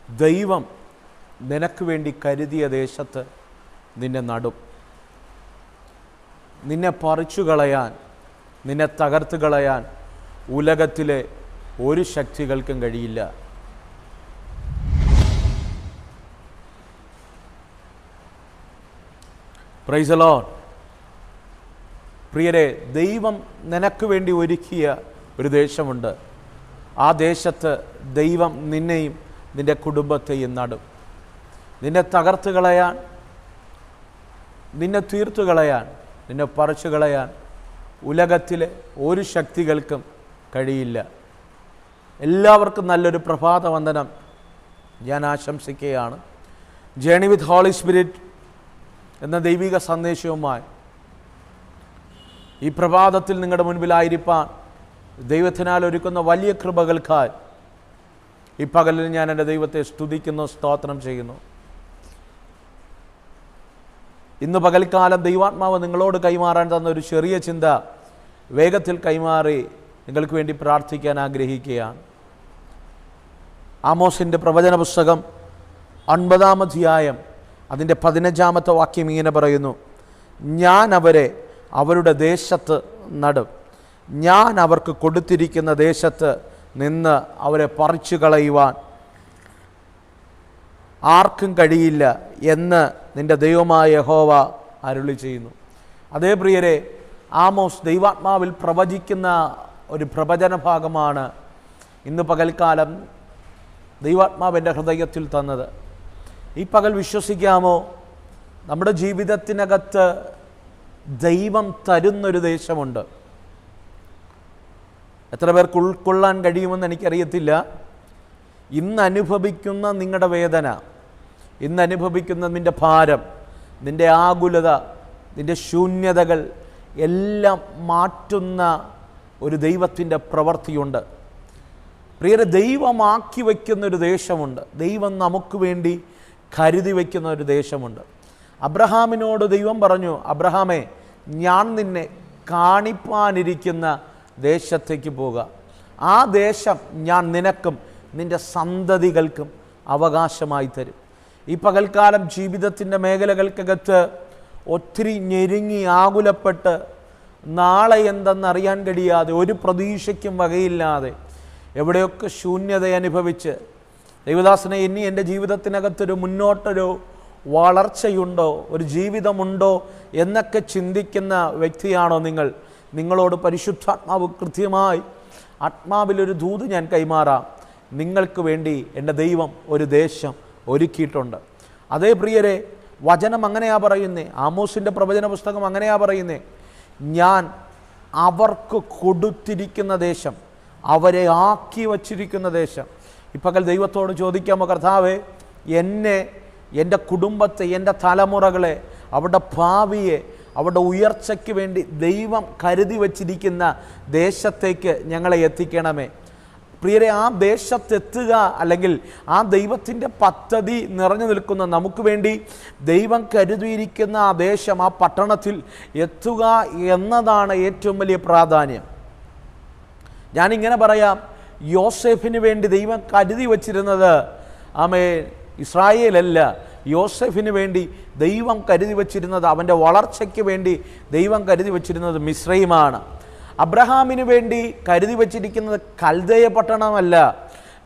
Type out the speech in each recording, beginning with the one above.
ദൈവം നിനക്ക് വേണ്ടി കരുതിയ ദേശത്ത് നിന്നെ നടും. നിന്നെ പറിച്ചു കളയാൻ, നിന്നെ തകർത്ത് കളയാൻ ഉലകത്തിലെ ഒരു ശക്തികൾക്കും കഴിയില്ല. Praise the Lord. പ്രിയരെ, ദൈവം നിനക്ക് വേണ്ടി ഒരുക്കിയ ഒരു ദേശമുണ്ട്. ആ ദേശത്ത് ദൈവം നിന്നെയും നിൻ്റെ കുടുംബത്തെയും നടും. നിന്നെ തകർത്ത് കളയാൻ, നിന്നെ തീർത്തു കളയാൻ, നിന്നെ പറിച്ചു കളയാൻ ഉലകത്തിലെ ഒരു ശക്തികൾക്കും കഴിയില്ല. എല്ലാവർക്കും നല്ലൊരു പ്രഭാത വന്ദനം ഞാൻ ആശംസിക്കുകയാണ്. ജേണി വിത്ത് ഹോളി സ്പിരിറ്റ് എന്ന ദൈവിക സന്ദേശവുമായി ഈ പ്രഭാതത്തിൽ നിങ്ങളുടെ മുൻപിലായിരിക്കാൻ ദൈവത്തിനാൽ ഒരുക്കുന്ന വലിയ കൃപകൾക്കായി ഈ പകലിൽ ഞാൻ എൻ്റെ ദൈവത്തെ സ്തുതിക്കുന്നു, സ്തോത്രം ചെയ്യുന്നു. ഇന്ന് പകൽക്കാലം ദൈവാത്മാവ് നിങ്ങളോട് കൈമാറാൻ തന്ന ഒരു ചെറിയ ചിന്ത വേഗത്തിൽ കൈമാറി നിങ്ങൾക്ക് വേണ്ടി പ്രാർത്ഥിക്കാൻ ആഗ്രഹിക്കുകയാണ്. ആമോസിൻ്റെ പ്രവചന പുസ്തകം 9-ാം അധ്യായം അതിൻ്റെ 15-ാമത്തെ വാക്യം ഇങ്ങനെ പറയുന്നു: ഞാൻ അവരെ അവരുടെ ദേശത്ത് നടും, ഞാൻ അവർക്ക് കൊടുത്തിരിക്കുന്ന ദേശത്ത് നിന്ന് അവരെ പറിച്ചു കളയുവാൻ ആർക്കും കഴിയില്ല എന്ന് നിൻ്റെ ദൈവമായ യഹോവ അരുളി ചെയ്യുന്നു. അതേ പ്രിയരെ, ആമോസ് ദൈവാത്മാവിൽ പ്രവചിക്കുന്ന ഒരു പ്രവചന ഭാഗമാണ് ഇന്ന് പകൽക്കാലം ദൈവാത്മാവ് എൻ്റെ ഹൃദയത്തിൽ തന്നത്. ഈ പകൽ വിശ്വസിക്കാമോ, നമ്മുടെ ജീവിതത്തിനകത്ത് ദൈവം തരുന്നൊരു ദേശമുണ്ട്. എത്ര പേർക്ക് ഉൾക്കൊള്ളാൻ കഴിയുമെന്ന് എനിക്കറിയത്തില്ല. ഇന്ന് അനുഭവിക്കുന്ന നിങ്ങളുടെ വേദന, ഇന്ന് അനുഭവിക്കുന്ന നിൻ്റെ ഭാരം, നിൻ്റെ ആകുലത, നിൻ്റെ ശൂന്യതകൾ എല്ലാം മാറ്റുന്ന ഒരു ദൈവത്തിൻ്റെ പ്രവൃത്തിയുണ്ട്. പ്രിയരെ, ദൈവമാക്കി വയ്ക്കുന്നൊരു ദേശമുണ്ട്. ദൈവം നമുക്ക് വേണ്ടി കരുതി വയ്ക്കുന്ന ഒരു ദേശമുണ്ട്. അബ്രഹാമിനോട് ദൈവം പറഞ്ഞു, അബ്രഹാമേ, ഞാൻ നിന്നെ കാണിപ്പാനിരിക്കുന്ന ദേശത്തേക്ക് പോകുക. ആ ദേശം ഞാൻ നിനക്കും നിൻ്റെ സന്തതികൾക്കും അവകാശമായി തരും. ഈ പകൽക്കാലം ജീവിതത്തിൻ്റെ മേഖലകൾക്കകത്ത് ഒത്തിരി ഞെരുങ്ങി ആകുലപ്പെട്ട് നാളെ എന്തെന്നറിയാൻ കഴിയാതെ, ഒരു പ്രതീക്ഷയ്ക്കും വകയില്ലാതെ, എവിടെയൊക്കെ ശൂന്യത അനുഭവിച്ച്, ദൈവദാസനെ ഇനി എൻ്റെ ജീവിതത്തിനകത്തൊരു മുന്നോട്ടൊരു വളർച്ചയുണ്ടോ, ഒരു ജീവിതമുണ്ടോ എന്നൊക്കെ ചിന്തിക്കുന്ന വ്യക്തിയാണോ നിങ്ങൾ? നിങ്ങളോട് പരിശുദ്ധാത്മാവ് കൃത്യമായി ആത്മാവിലൊരു ദൂത് ഞാൻ കൈമാറാം. നിങ്ങൾക്ക് വേണ്ടി എൻ്റെ ദൈവം ഒരു ദേശം ഒരുക്കിയിട്ടുണ്ട്. അതേ പ്രിയരെ, വചനം അങ്ങനെയാ പറയുന്നേ. ആമോസിൻ്റെ പ്രവചന പുസ്തകം അങ്ങനെയാ പറയുന്നേ: ഞാൻ അവർക്ക് കൊടുത്തിരിക്കുന്ന ദേശം, അവരെ ആക്കി വച്ചിരിക്കുന്ന ദേശം. ഈ പകൽ ദൈവത്തോട് ചോദിക്കാമോ, കർത്താവേ, എന്നെ, എൻ്റെ കുടുംബത്തെ, എൻ്റെ തലമുറകളെ, അവരുടെ ഭാവിയെ, അവരുടെ ഉയർച്ചയ്ക്ക് വേണ്ടി ദൈവം കരുതി വച്ചിരിക്കുന്ന ദേശത്തേക്ക് ഞങ്ങളെ എത്തിക്കണമേ. പ്രിയരെ, ആ ദേശത്തെത്തുക, അല്ലെങ്കിൽ ആ ദൈവത്തിൻ്റെ പദ്ധതി നിറഞ്ഞു നിൽക്കുന്ന, നമുക്ക് വേണ്ടി ദൈവം കരുതിയിരിക്കുന്ന ആ ദേശം, ആ പട്ടണത്തിൽ എത്തുക എന്നതാണ് ഏറ്റവും വലിയ പ്രാധാന്യം. ഞാനിങ്ങനെ പറയാം, യോസേഫിന് വേണ്ടി ദൈവം കരുതി വച്ചിരുന്നത് ഇസ്രായേലല്ല. യോസേഫിന് വേണ്ടി ദൈവം കരുതി വച്ചിരുന്നത്, അവൻ്റെ വളർച്ചയ്ക്ക് വേണ്ടി ദൈവം കരുതി വച്ചിരുന്നത് മിസ്രൈമാണ്. അബ്രഹാമിന് വേണ്ടി കരുതി വച്ചിരിക്കുന്നത് കൽദയ പട്ടണമല്ല,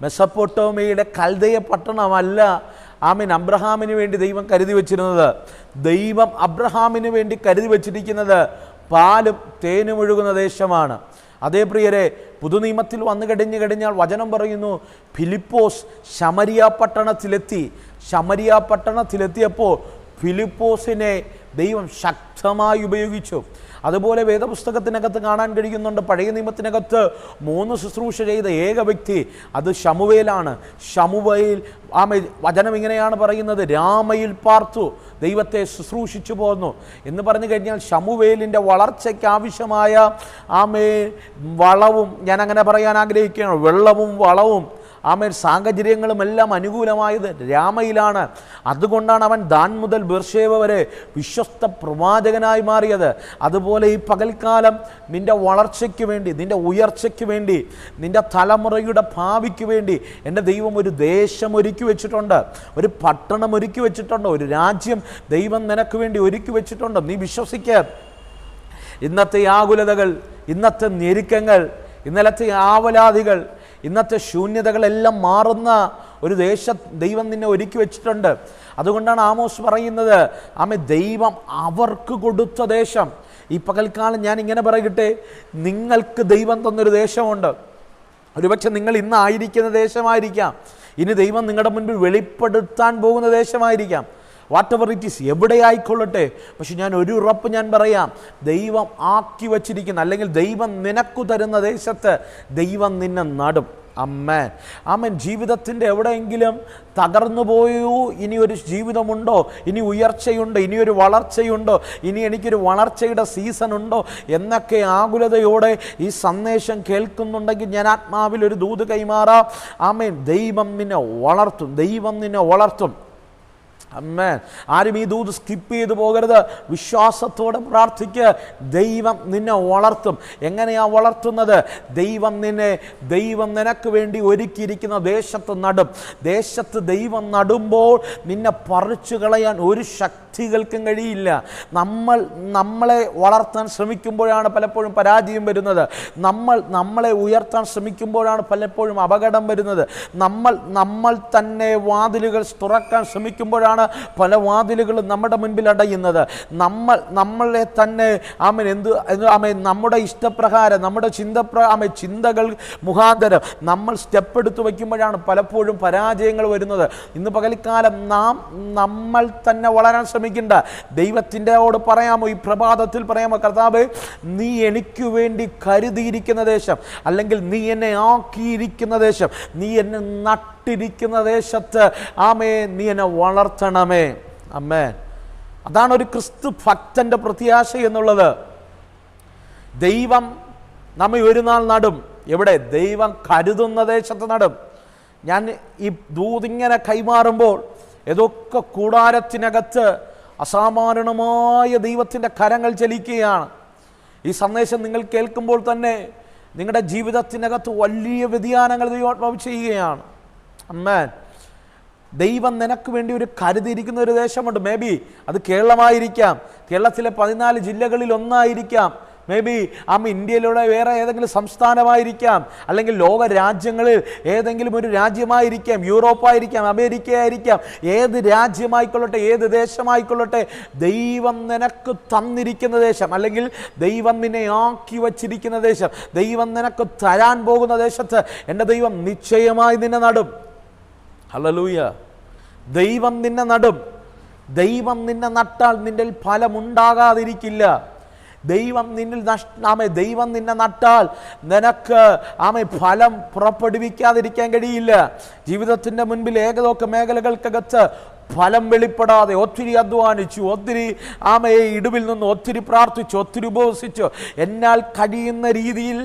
മെസപ്പൊട്ടോമിയയുടെ കൽദയ പട്ടണമല്ല. അബ്രഹാമിന് വേണ്ടി ദൈവം കരുതി വച്ചിരുന്നത്, ദൈവം അബ്രഹാമിന് വേണ്ടി കരുതി വച്ചിരിക്കുന്നത് പാലും തേനും ഒഴുകുന്ന ദേശമാണ്. അതേ പ്രിയരെ, പുതുനിയമത്തിൽ വന്നു കഴിഞ്ഞാൽ വചനം പറയുന്നു, ഫിലിപ്പോസ് ശമരിയ പട്ടണത്തിലെത്തി. ശമരിയ പട്ടണത്തിലെത്തിയപ്പോൾ ഫിലിപ്പോസിനെ ദൈവം ശക്തമായി ഉപയോഗിച്ചു. അതുപോലെ വേദപുസ്തകത്തിനകത്ത് കാണാൻ കഴിയുന്നുണ്ട്, പഴയ നിയമത്തിനകത്ത് 3 ശുശ്രൂഷ ചെയ്ത ഏക വ്യക്തി അത് ശമൂവേലാണ്. ശമൂവേൽ വചനം ഇങ്ങനെയാണ് പറയുന്നത്: രാമയിൽ പാർത്തു, ദൈവത്തെ ശുശ്രൂഷിച്ചു പോന്നു എന്ന് പറഞ്ഞു കഴിഞ്ഞാൽ ശമൂവേലിൻ്റെ വളർച്ചയ്ക്ക് ആവശ്യമായ വളവും, ഞാൻ അങ്ങനെ പറയാൻ ആഗ്രഹിക്കുകയാണ്, വെള്ളവും വളവും ആമേൻ സാഹചര്യങ്ങളും എല്ലാം അനുകൂലമായത് രാമയിലാണ്. അതുകൊണ്ടാണ് അവൻ ദാൻ മുതൽ ബേർശേബ വരെ വിശ്വസ്ത പ്രവാചകനായി മാറിയത്. അതുപോലെ ഈ പകൽക്കാലം നിൻ്റെ വളർച്ചയ്ക്ക് വേണ്ടി, നിൻ്റെ ഉയർച്ചയ്ക്ക് വേണ്ടി, നിൻ്റെ തലമുറയുടെ ഭാവിക്ക് വേണ്ടി എൻ്റെ ദൈവം ഒരു ദേശം ഒരുക്കി വെച്ചിട്ടുണ്ട്, ഒരു പട്ടണം ഒരുക്കി വെച്ചിട്ടുണ്ട്, ഒരു രാജ്യം ദൈവം നിനക്ക് വേണ്ടി ഒരുക്കി വെച്ചിട്ടുണ്ട്. നീ വിശ്വസിക്കുക. ഇന്നത്തെ ആകുലതകൾ, ഇന്നത്തെ ഞെരുക്കങ്ങൾ, ഇന്നലത്തെ ആവലാതികൾ, ഇന്നത്തെ ശൂന്യതകളെല്ലാം മാറുന്ന ഒരു ദേശം ദൈവം നിന്നെ ഒരുക്കി വെച്ചിട്ടുണ്ട്. അതുകൊണ്ടാണ് ആമോസ് പറയുന്നത്, ആമേ ദൈവം അവർക്ക് കൊടുത്ത ദേശം. ഈ പകൽക്കാലം ഞാൻ ഇങ്ങനെ പറയട്ടെ, നിങ്ങൾക്ക് ദൈവം തന്നൊരു ദേശമുണ്ട്. ഒരുപക്ഷെ നിങ്ങൾ ഇന്ന് ആയിരിക്കുന്ന ദേശമായിരിക്കാം, ഇനി ദൈവം നിങ്ങളുടെ മുൻപിൽ വെളിപ്പെടുത്താൻ പോകുന്ന ദേശമായിരിക്കാം. വാട്ട് എവർ ഇറ്റ് ഈസ്, എവിടെ ആയിക്കൊള്ളട്ടെ. പക്ഷെ ഞാൻ ഒരു ഉറപ്പ് ഞാൻ പറയാം, ദൈവം ആക്കി വച്ചിരിക്കുന്ന, അല്ലെങ്കിൽ ദൈവം നിനക്കു തരുന്ന ദേശത്ത് ദൈവം നിന്നെ നടും. അമ്മേൻ ആമേൻ. ജീവിതത്തിൻ്റെ എവിടെയെങ്കിലും തകർന്നു പോയൂ, ഇനി ഒരു ജീവിതമുണ്ടോ, ഇനി ഉയർച്ചയുണ്ടോ, ഇനിയൊരു വളർച്ചയുണ്ടോ, ഇനി എനിക്കൊരു വളർച്ചയുടെ സീസൺ ഉണ്ടോ എന്നൊക്കെ ആകുലതയോടെ ഈ സന്ദേശം കേൾക്കുന്നുണ്ടെങ്കിൽ ഞാൻ ആത്മാവിൽ ഒരു ദൂത് കൈമാറാം. ആമേൻ. ദൈവം നിന്നെ വളർത്തും, ദൈവം നിന്നെ വളർത്തും. അമ്മേൻ. ആരും ഈ ദൂത് സ്കിപ്പ് ചെയ്തു പോകരുത്. വിശ്വാസത്തോടെ പ്രാർത്ഥിക്കുക. ദൈവം നിന്നെ വളർത്തും. എങ്ങനെയാ വളർത്തുന്നത്? ദൈവം നിനക്ക് വേണ്ടി ഒരുക്കിയിരിക്കുന്ന ദേശത്ത് നടും. ദേശത്ത് ദൈവം നടുമ്പോൾ നിന്നെ പറിച്ചു കളയാൻ ഒരു ശക്തികൾക്കും കഴിയില്ല. നമ്മളെ വളർത്താൻ ശ്രമിക്കുമ്പോഴാണ് പലപ്പോഴും പരാജയം വരുന്നത്. നമ്മളെ ഉയർത്താൻ ശ്രമിക്കുമ്പോഴാണ് പലപ്പോഴും അപകടം വരുന്നത്. നമ്മൾ തന്നെ വാതിലുകൾ തുറക്കാൻ ശ്രമിക്കുമ്പോഴാണ് പല വാതിലുകളും നമ്മുടെ മുൻപിൽ അടയുന്നത്. നമ്മളെ തന്നെ നമ്മുടെ ഇഷ്ടപ്രകാരം, നമ്മുടെ ചിന്തകൾ മുഖാന്തരം നമ്മൾ സ്റ്റെപ്പ് എടുത്തു വയ്ക്കുമ്പോഴാണ് പലപ്പോഴും പരാജയങ്ങൾ വരുന്നത്. ഇന്ന് പകൽക്കാലം നമ്മൾ തന്നെ വളരാൻ ശ്രമിക്കേണ്ട. ദൈവത്തിൻ്റെയോട് പറയാമോ, ഈ പ്രഭാതത്തിൽ പറയാമോ, കർത്താവേ നീ എനിക്ക് വേണ്ടി കരുതിയിരിക്കുന്ന ദേശം, അല്ലെങ്കിൽ നീ എന്നെ ആക്കിയിരിക്കുന്ന ദേശം, നീ എന്നെ നട്ടിരിക്കുന്ന ദേശത്ത് ആമേ നീ എന്നെ വളർത്തണമേ. അമ്മേ. അതാണ് ഒരു ക്രിസ്തു ഭക്തന്റെ പ്രത്യാശ എന്നുള്ളത്. ദൈവം നമ്മെ ഒരു നാൾ നടും. എവിടെ? ദൈവം കരുതുന്ന ദേശത്ത് നടും. ഞാൻ ഈ ദൂതിങ്ങനെ കൈമാറുമ്പോൾ ഏതൊക്കെ കൂടാരത്തിനകത്ത് അസാമാന്യമായ ദൈവത്തിൻ്റെ കരങ്ങൾ ചലിക്കുകയാണ്. ഈ സന്ദേശം നിങ്ങൾ കേൾക്കുമ്പോൾ തന്നെ നിങ്ങളുടെ ജീവിതത്തിനകത്ത് വലിയ വ്യതിയാനങ്ങൾ ദൈവം ചെയ്യുകയാണ്. അമ്മേൻ. ദൈവം നിനക്ക് വേണ്ടി ഒരു കരുതിയിരിക്കുന്ന ഒരു ദേശമുണ്ട്. മേ ബി അത് കേരളമായിരിക്കാം, കേരളത്തിലെ 14 ജില്ലകളിൽ ഒന്നായിരിക്കാം, മേ ബി ഇന്ത്യയിലുള്ള വേറെ ഏതെങ്കിലും സംസ്ഥാനമായിരിക്കാം, അല്ലെങ്കിൽ ലോക രാജ്യങ്ങളിൽ ഏതെങ്കിലും ഒരു രാജ്യമായിരിക്കാം, യൂറോപ്പായിരിക്കാം, അമേരിക്ക ആയിരിക്കാം. ഏത് രാജ്യമായിക്കൊള്ളട്ടെ, ഏത് ദേശമായിക്കൊള്ളട്ടെ, ദൈവം നിനക്ക് തന്നിരിക്കുന്ന ദേശം, അല്ലെങ്കിൽ ദൈവം നിന്നെ ആക്കി വച്ചിരിക്കുന്ന ദേശം, ദൈവം നിനക്ക് തരാൻ പോകുന്ന ദേശത്ത് എൻ്റെ ദൈവം നിശ്ചയമായി നിന്നെ നടും. ഹല്ലേലൂയ. ദൈവം നിന്നെ നടും. ദൈവം നിന്നെ നട്ടാൽ നിന്നിൽ ഫലമുണ്ടാകാതിരിക്കില്ല. ദൈവം നിന്നെ നട്ടാൽ നിനക്ക് ഫലം പുറപ്പെടുവിക്കാതിരിക്കാൻ കഴിയില്ല. ജീവിതത്തിൻ്റെ മുൻപിൽ ഏകതൊക്കെ മേഖലകൾക്കകത്ത് ഫലം വെളിപ്പെടാതെ ഒത്തിരി അധ്വാനിച്ചു, ഒത്തിരി ഇടിവിൽ നിന്ന് ഒത്തിരി പ്രാർത്ഥിച്ചു, ഒത്തിരി ഉപവസിച്ചു, എന്നാൽ കഴിയുന്ന രീതിയിൽ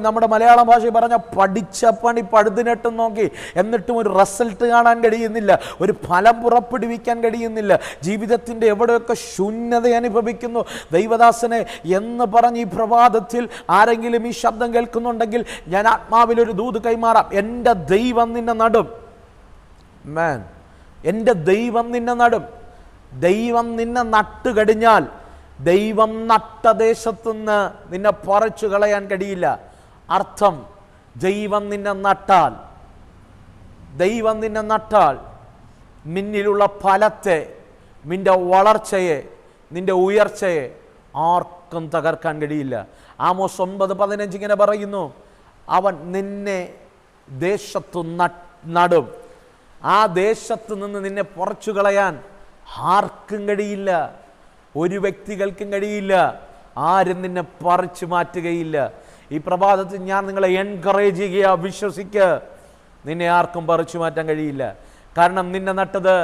നമ്മുടെ മലയാള ഭാഷ പറഞ്ഞ പഠിച്ച പണി പഴുതിനെട്ടും നോക്കി, എന്നിട്ടും ഒരു റിസൾട്ട് കാണാൻ കഴിയുന്നില്ല, ഒരു ഫലം പുറപ്പെടുവിക്കാൻ കഴിയുന്നില്ല. ജീവിതത്തിൻ്റെ എവിടെയൊക്കെ ശൂന്യത അനുഭവിക്കുന്നു ദൈവദാസനെ എന്ന് പറഞ്ഞ് ഈ പ്രഭാതത്തിൽ ആരെങ്കിലും ഈ ശബ്ദം കേൾക്കുന്നുണ്ടെങ്കിൽ ഞാൻ ആത്മാവിലൊരു ദൂത് കൈമാറാം. എൻ്റെ ദൈവം നിന്നെ നടും. മാൻ, എൻ്റെ ദൈവം നിന്നെ നടും. ദൈവം നിന്നെ നട്ടു കഴിഞ്ഞാൽ ദൈവം നട്ട ദേശത്തുനിന്ന് നിന്നെ പറിച്ചു കളയാൻ കഴിയില്ല. അർത്ഥം, ദൈവം നിന്നെ നട്ടാൽ നിന്നിലുള്ള ഫലത്തെ, നിന്റെ വളർച്ചയെ, നിന്റെ ഉയർച്ചയെ ആർക്കും തകർക്കാൻ കഴിയില്ല. ആമോസ് 9:15 ഇങ്ങനെ പറയുന്നു, അവൻ നിന്നെ ദേശത്തു നടും. ആ ദേശത്ത് നിന്ന് നിന്നെ പറിച്ചു കളയാൻ ആർക്കും കഴിയില്ല, ഒരു വ്യക്തികൾക്കും കഴിയില്ല, ആരും നിന്നെ പറിച്ചു മാറ്റുകയില്ല. ഈ പ്രഭാതത്തിൽ ഞാൻ നിങ്ങളെ എൻകറേജ് ചെയ്യുക, വിശ്വസിക്കുക, നിന്നെ ആർക്കും പറിച്ചു മാറ്റാൻ കഴിയില്ല. കാരണം നിന്നെ നട്ടത്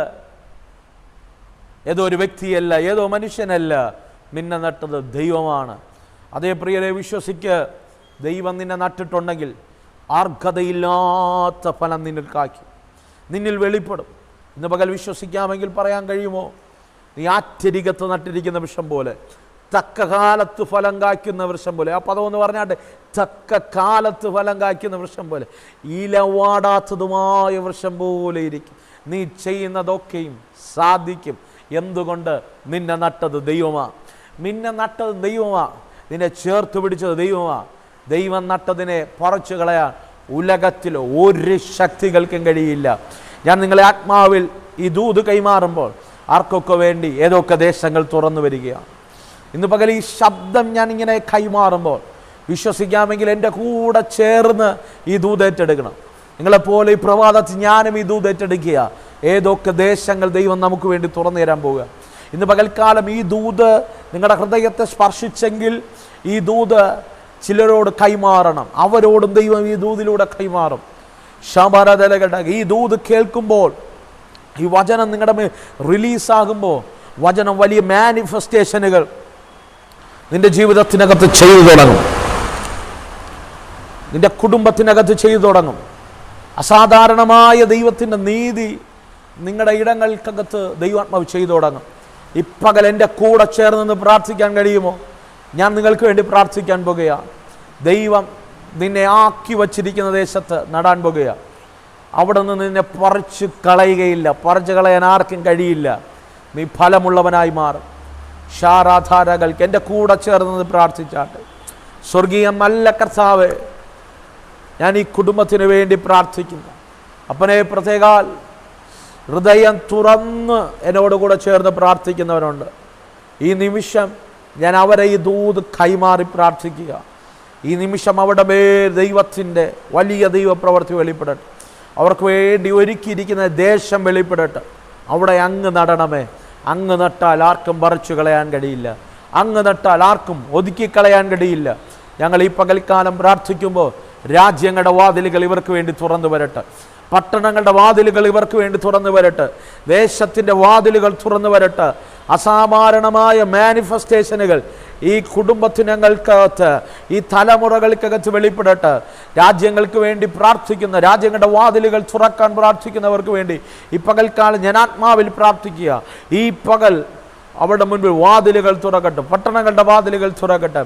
ഏതോ ഒരു വ്യക്തിയല്ല, ഏതോ മനുഷ്യനല്ല, നിന്നെ നട്ടത് ദൈവമാണ്. അതേ പ്രിയരെ, വിശ്വസിക്കുക. ദൈവം നിന്നെ നട്ടിട്ടുണ്ടെങ്കിൽ അർഹതയില്ലാത്ത ഫലം നിന്നിൽ കായ്ക്കും, നിന്നിൽ വെളിപ്പെടും. ഇന്ന് പകൽ വിശ്വസിക്കാമെങ്കിൽ പറയാൻ കഴിയുമോ? നീ ആറ്റരികത്ത് നട്ടിരിക്കുന്ന വൃക്ഷം പോലെ, തക്ക കാലത്ത് ഫലം കായ്ക്കുന്ന വൃക്ഷം പോലെ. ആ പദം ഒന്ന് പറഞ്ഞാട്ടെ, തക്ക കാലത്ത് ഫലം കായ്ക്കുന്ന വൃക്ഷം പോലെ, ഇലവാടാത്തതുമായ വൃക്ഷം പോലെ ഇരിക്കും. നീ ചെയ്യുന്നതൊക്കെയും സാധിക്കും. എന്തുകൊണ്ട്? നിന്നെ നട്ടത് ദൈവമാ, നിന്നെ നട്ടത് ദൈവമാ, നിന്നെ ചേർത്ത് പിടിച്ചത് ദൈവമാ. ദൈവം നട്ടതിനെ പറിച്ചു കളയാൻ ഉലകത്തിൽ ഒരു ശക്തികൾക്കും കഴിയില്ല. ഞാൻ നിങ്ങളെ ആത്മാവിൽ ഈ ദൂത് കൈമാറുമ്പോൾ ആർക്കൊക്കെ വേണ്ടി ഏതൊക്കെ ദേശങ്ങൾ തുറന്നു വരികയാണ്. ഇന്ന് പകൽ ഈ ശബ്ദം ഞാൻ ഇങ്ങനെ കൈമാറുമ്പോൾ വിശ്വസിക്കാമെങ്കിൽ എൻ്റെ കൂടെ ചേർന്ന് ഈ ദൂത് ഏറ്റെടുക്കണം. നിങ്ങളെപ്പോലെ ഈ പ്രഭാതത്തിൽ ഞാനും ഈ ദൂത് ഏറ്റെടുക്കുക. ഏതൊക്കെ ദേശങ്ങൾ ദൈവം നമുക്ക് വേണ്ടി തുറന്നു തരാൻ പോവുക. ഇന്ന് പകൽക്കാലം ഈ ദൂത് നിങ്ങളുടെ ഹൃദയത്തെ സ്പർശിച്ചെങ്കിൽ ഈ ദൂത് ചിലരോട് കൈമാറണം. അവരോടും ദൈവം ഈ ദൂതിലൂടെ കൈമാറും. ശബരതലകട ഈ ദൂത് കേൾക്കുമ്പോൾ, ഈ വചനം നിങ്ങളുടെ മേൽ റിലീസാകുമ്പോൾ, വചനം വലിയ മാനിഫെസ്റ്റേഷനുകൾ നിന്റെ ജീവിതത്തിനകത്ത് ചെയ്തു തുടങ്ങും, നിന്റെ കുടുംബത്തിനകത്ത് ചെയ്തു തുടങ്ങും. അസാധാരണമായ ദൈവത്തിൻ്റെ നീതി നിങ്ങളുടെ ഇടങ്ങൾക്കകത്ത് ദൈവാത്മാവ് ചെയ്തു തുടങ്ങും. ഇപ്പകൽ എൻ്റെ കൂടെ ചേർന്ന് പ്രാർത്ഥിക്കാൻ കഴിയുമോ? ഞാൻ നിങ്ങൾക്ക് വേണ്ടി പ്രാർത്ഥിക്കാൻ പോകുകയാണ്. ദൈവം നിന്നെ ആക്കി വച്ചിരിക്കുന്ന ദേശത്ത് നടാൻ പോകുകയാണ്. അവിടെ നിന്ന് നിന്നെ പറിച്ചു കളയുകയില്ല, പറിച്ചു കളയാൻ ആർക്കും കഴിയില്ല. നീ ഫലമുള്ളവനായി മാറും. ഷാരാധാരകൾക്ക് എൻ്റെ കൂടെ ചേർന്ന് പ്രാർത്ഥിച്ചാട്ടെ. സ്വർഗീയ നല്ല കർത്താവേ, ഞാൻ ഈ കുടുംബത്തിന് വേണ്ടി പ്രാർത്ഥിക്കുന്നു. അപ്പനെ പ്രത്യേകാൽ ഹൃദയം തുറന്ന് എന്നോടുകൂടെ ചേർന്ന് പ്രാർത്ഥിക്കുന്നവരുണ്ട്. ഈ നിമിഷം ഞാൻ അവരെ ഈ ദൂത് കൈമാറി പ്രാർത്ഥിക്കുക. ഈ നിമിഷം അവരുടെ മേൽ ദൈവത്തിൻ്റെ വലിയ ദൈവപ്രവൃത്തി വെളിപ്പെടട്ടെ. അവർക്ക് വേണ്ടി ഒരുക്കിയിരിക്കുന്ന ദേശം വെളിപ്പെടട്ടെ. അവിടെ അങ്ങ് നടണമേ. അങ്ങ് നട്ടാൽ ആർക്കും പറിച്ചു കളയാൻ കഴിയില്ല, അങ്ങ് നട്ടാൽ ആർക്കും ഒതുക്കിക്കളയാൻ കഴിയില്ല. ഞങ്ങൾ ഈ പകൽക്കാലം പ്രാർത്ഥിക്കുമ്പോൾ രാജ്യങ്ങളുടെ വാതിലുകൾ ഇവർക്ക് വേണ്ടി തുറന്നു വരട്ടെ, പട്ടണങ്ങളുടെ വാതിലുകൾ ഇവർക്ക് വേണ്ടി തുറന്നു വരട്ടെ, ദേശത്തിൻ്റെ വാതിലുകൾ തുറന്നു വരട്ടെ. അസാധാരണമായ മാനിഫെസ്റ്റേഷനുകൾ ഈ കുടുംബത്തിനകത്ത്, ഈ തലമുറകൾക്കകത്ത് വെളിപ്പെടട്ടെ. രാജ്യങ്ങൾക്ക് വേണ്ടി പ്രാർത്ഥിക്കുന്ന, രാജ്യങ്ങളുടെ വാതിലുകൾ തുറക്കാൻ പ്രാർത്ഥിക്കുന്നവർക്ക് വേണ്ടി ഈ പകൽക്കാലം ഞാൻ ആത്മാവിൽ പ്രാർത്ഥിക്കുക. ഈ പകൽ അവരുടെ മുൻപിൽ വാതിലുകൾ തുറക്കട്ടെ, പട്ടണങ്ങളുടെ വാതിലുകൾ തുറക്കട്ടെ.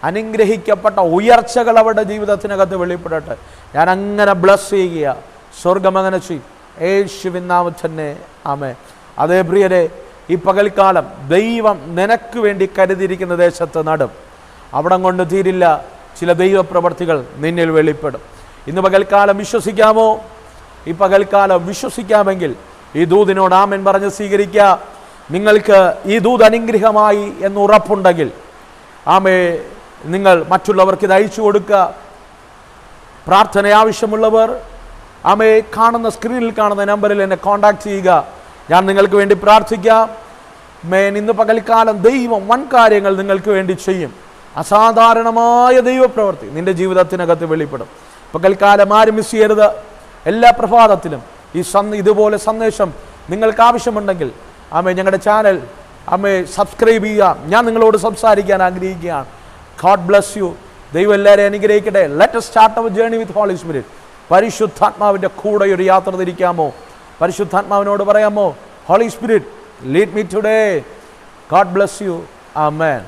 അനുഗ്രഹിക്കപ്പെട്ട ഉയർച്ചകൾ അവരുടെ ജീവിതത്തിനകത്ത് വെളിപ്പെടട്ടെ. ഞാൻ അങ്ങനെ ബ്ലസ് ചെയ്യുക. സ്വർഗമങ്ങനെ ചെയ്യും, യേശുവിൻ നാമത്തിൽ തന്നെ ആമേൻ. അതേ പ്രിയരെ, ഈ പകൽക്കാലം ദൈവം നിനക്ക് വേണ്ടി കരുതിയിരിക്കുന്ന ദേശത്ത് നടും. അവിടം കൊണ്ട് തീരില്ല, ചില ദൈവപ്രവർത്തികൾ നിന്നിൽ വെളിപ്പെടും. ഇന്ന് പകൽക്കാലം വിശ്വസിക്കാമോ? ഈ പകൽക്കാലം വിശ്വസിക്കാമെങ്കിൽ ഈ ദൂതിനോട് ആമേൻ പറഞ്ഞ് സ്വീകരിക്കുക. നിങ്ങൾക്ക് ഈ ദൂത് അനുഗ്രഹമായി എന്ന് ഉറപ്പുണ്ടെങ്കിൽ ആമേ നിങ്ങൾ മറ്റുള്ളവർക്ക് ഇത് അയച്ചു കൊടുക്കുക. പ്രാർത്ഥന ആവശ്യമുള്ളവർ ആമേ കാണുന്ന സ്ക്രീനിൽ കാണുന്ന നമ്പറിൽ എന്നെ കോൺടാക്ട് ചെയ്യുക. ഞാൻ നിങ്ങൾക്ക് വേണ്ടി പ്രാർത്ഥിക്കാം. ഇന്ന് പകൽക്കാലം ദൈവം വൻ കാര്യങ്ങൾ നിങ്ങൾക്ക് വേണ്ടി ചെയ്യും. അസാധാരണമായ ദൈവപ്രവൃത്തി നിന്റെ ജീവിതത്തിനകത്ത് വെളിപ്പെടും. പകൽക്കാലം ആരും മിസ് ചെയ്യരുത്. എല്ലാ പ്രഭാതത്തിലും ഇതുപോലെ സന്ദേശം നിങ്ങൾക്ക് ആവശ്യമുണ്ടെങ്കിൽ ഞങ്ങളുടെ ചാനൽ സബ്സ്ക്രൈബ് ചെയ്യുക. ഞാൻ നിങ്ങളോട് സംസാരിക്കാൻ ആഗ്രഹിക്കുകയാണ്. God bless U. ദൈവം എല്ലാവരെയും അനുഗ്രഹിക്കട്ടെ. Let us start our journey with Holy Spirit. പരിശുദ്ധാത്മാവിൻ്റെ കൂടെ ഒരു യാത്ര തിരിക്കാമോ? പരിശുദ്ധാത്മാവിനോട് പറയാമോ, holy spirit lead me today. God bless you. Amen.